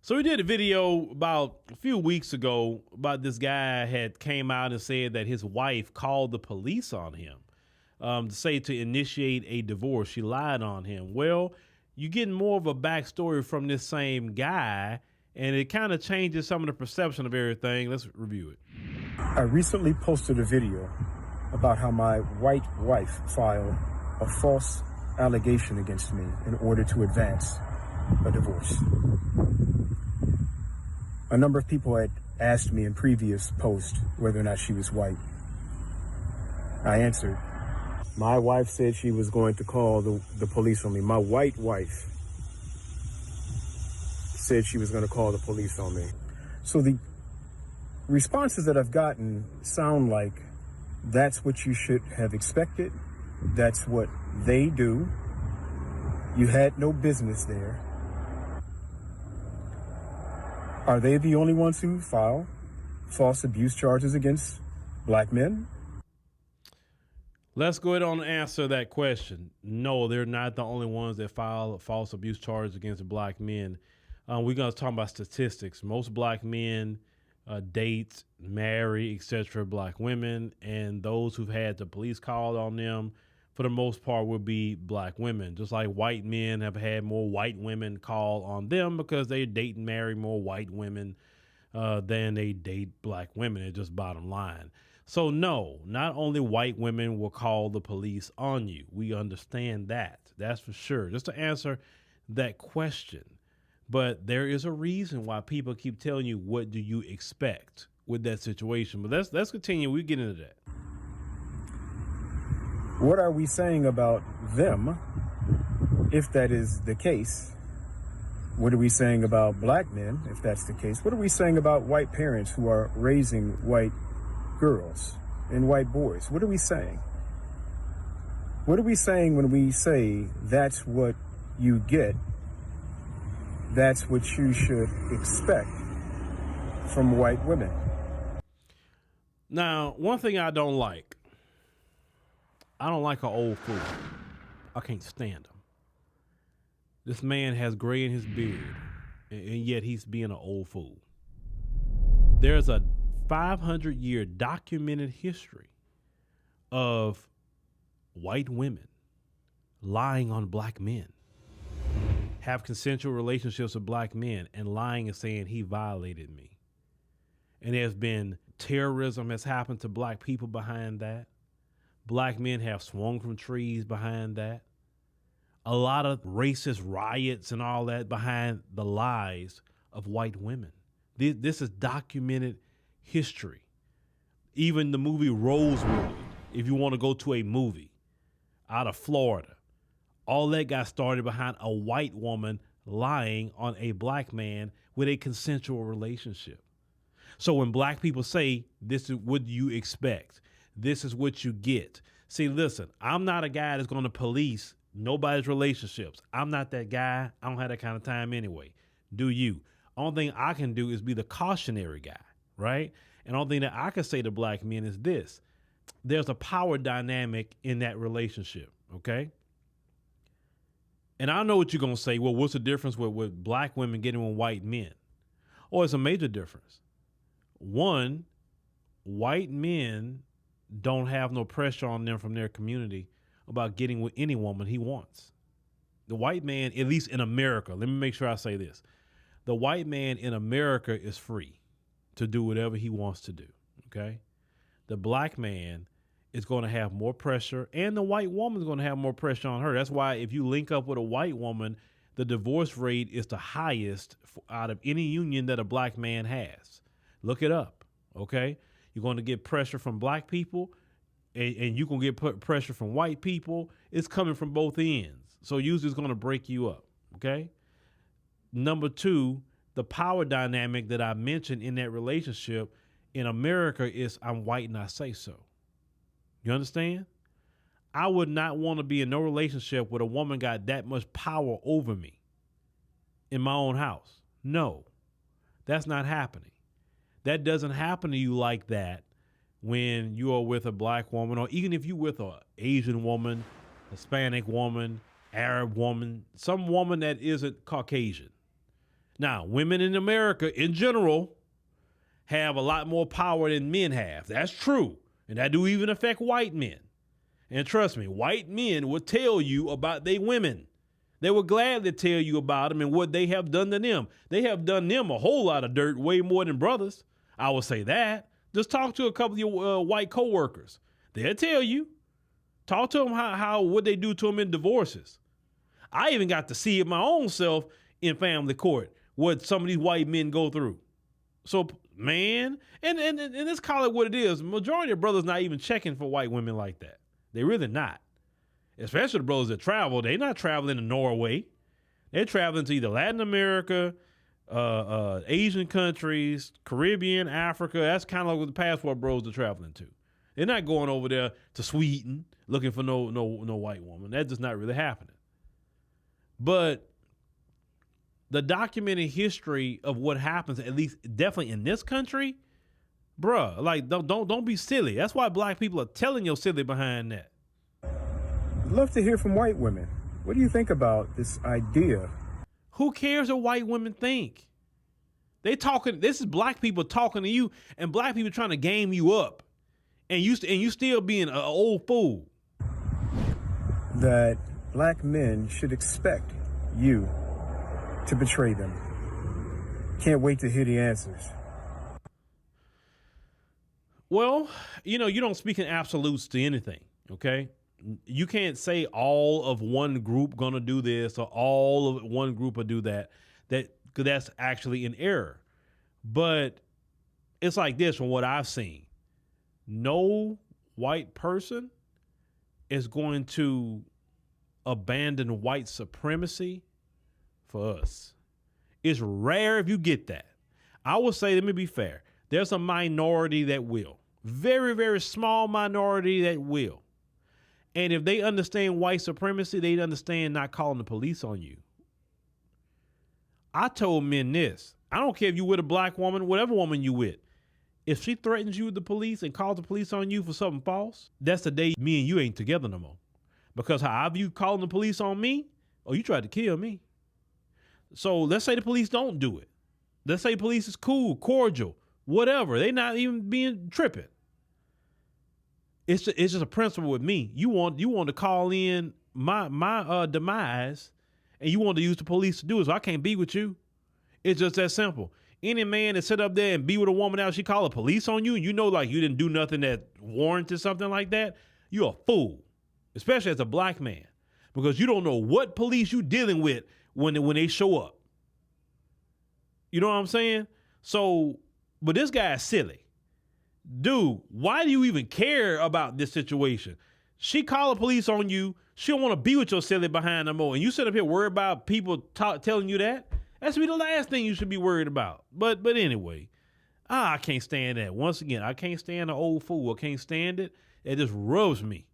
So we did a video about a few weeks ago about this guy had came out and said that his wife called the police on him to initiate a divorce. She lied on him. Well, you're getting more of a backstory from this same guy, and it kind of changes some of the perception of everything. Let's review it. I recently posted a video about how my white wife filed a false allegation against me in order to advance a divorce. A number of people had asked me in previous posts whether or not she was white. I answered, my wife said she was going to call the police on me. My white wife said she was going to call the police on me. So the responses that I've gotten sound like that's what you should have expected. That's what they do. You had no business there. Are they the only ones who file false abuse charges against black men? Let's go ahead and answer that question. No, they're not the only ones that file false abuse charges against black men. We're going to talk about statistics. Most black men date, marry, etc. black women, and those who've had the police called on them, for the most part, will be black women. Just like white men have had more white women call on them because they date and marry more white women than they date black women. It's just bottom line. So no, not only white women will call the police on you. We understand that. That's for sure. Just to answer that question. But there is a reason why people keep telling you, what do you expect with that situation? But let's continue. We get into that. What are we saying about them, if that is the case? What are we saying about black men, if that's the case? What are we saying about white parents who are raising white girls and white boys? What are we saying? What are we saying when we say that's what you get? That's what you should expect from white women. Now, one thing I don't like an old fool. I can't stand him. This man has gray in his beard, and yet he's being an old fool. There's a 500-year documented history of white women lying on black men, have consensual relationships with black men, and lying and saying he violated me. And there's been terrorism has happened to black people behind that. Black men have swung from trees behind that. A lot of racist riots and all that behind the lies of white women. This is documented history. Even the movie Rosewood, if you want to go to a movie out of Florida, all that got started behind a white woman lying on a black man with a consensual relationship. So when black people say, this is what you expect, this is what you get. See, listen, I'm not a guy that's going to police nobody's relationships. I'm not that guy. I don't have that kind of time anyway. Do you? Only thing I can do is be the cautionary guy, right? And the only thing that I can say to black men is this. There's a power dynamic in that relationship, okay? And I know what you're going to say. Well, what's the difference with black women getting with white men? Oh, it's a major difference. One, white men don't have no pressure on them from their community about getting with any woman he wants. The white man, at least in America, let me make sure I say this. The white man in America is free to do whatever he wants to do, okay? The black man is going to have more pressure, and the white woman is going to have more pressure on her. That's why if you link up with a white woman, the divorce rate is the highest out of any union that a black man has. Look it up, okay? You're going to get pressure from black people, and you're going to get pressure from white people. It's coming from both ends. So usually it's going to break you up, okay? Number two, the power dynamic that I mentioned in that relationship in America is I'm white and I say so. You understand? I would not want to be in no relationship where a woman got that much power over me in my own house. No, that's not happening. That doesn't happen to you like that when you are with a black woman, or even if you're with an Asian woman, Hispanic woman, Arab woman, some woman that isn't Caucasian. Now, women in America in general have a lot more power than men have. That's true. And that do even affect white men. And trust me, white men will tell you about their women. They will gladly tell you about them and what they have done to them. They have done them a whole lot of dirt, way more than brothers. I will say that. Just talk to a couple of your white coworkers. They'll tell you. Talk to them how what they do to them in divorces. I even got to see it my own self in family court, what some of these white men go through. So, man, and let's call it what it is. Majority of brothers not even checking for white women like that. They really not. Especially the brothers that travel. They not traveling to Norway. They're traveling to either Latin America, Asian countries, Caribbean, Africa. That's kind of like what the passport bros are traveling to. They're not going over there to Sweden looking for no white woman. That's just not really happening. But the documented history of what happens, at least definitely in this country, bruh, like don't be silly. That's why black people are telling your silly behind that. I'd love to hear from white women. What do you think about this idea? Who cares what white women think? They talking. This is black people talking to you, and black people trying to game you up, and you still being an old fool. That black men should expect you to betray them. Can't wait to hear the answers. Well, you don't speak in absolutes to anything, okay? You can't say all of one group gonna do this or all of one group will do that. Because that's actually an error. But it's like this from what I've seen. No white person is going to abandon white supremacy for us. It's rare if you get that. I will say, let me be fair. There's a minority that will. Very, very small minority that will. And if they understand white supremacy, they understand not calling the police on you. I told men this. I don't care if you with a black woman, whatever woman you with. If she threatens you with the police and calls the police on you for something false, that's the day me and you ain't together no more. Because how I view calling the police on me, you tried to kill me. So let's say the police don't do it. Let's say police is cool, cordial, whatever. They not even being tripping. It's just a principle with me. You want to call in my demise, and you want to use the police to do it. So I can't be with you. It's just that simple. Any man that sit up there and be with a woman out, she call the police on you, and you know like you didn't do nothing that warranted something like that, you're a fool. Especially as a black man. Because you don't know what police you dealing with when they show up. You know what I'm saying? So, but this guy is silly. Dude, why do you even care about this situation? She call the police on you. She don't want to be with your silly behind no more. And you sit up here worried about people telling you that? That should be the last thing you should be worried about. But anyway, I can't stand that. Once again, I can't stand an old fool. I can't stand it. It just rubs me.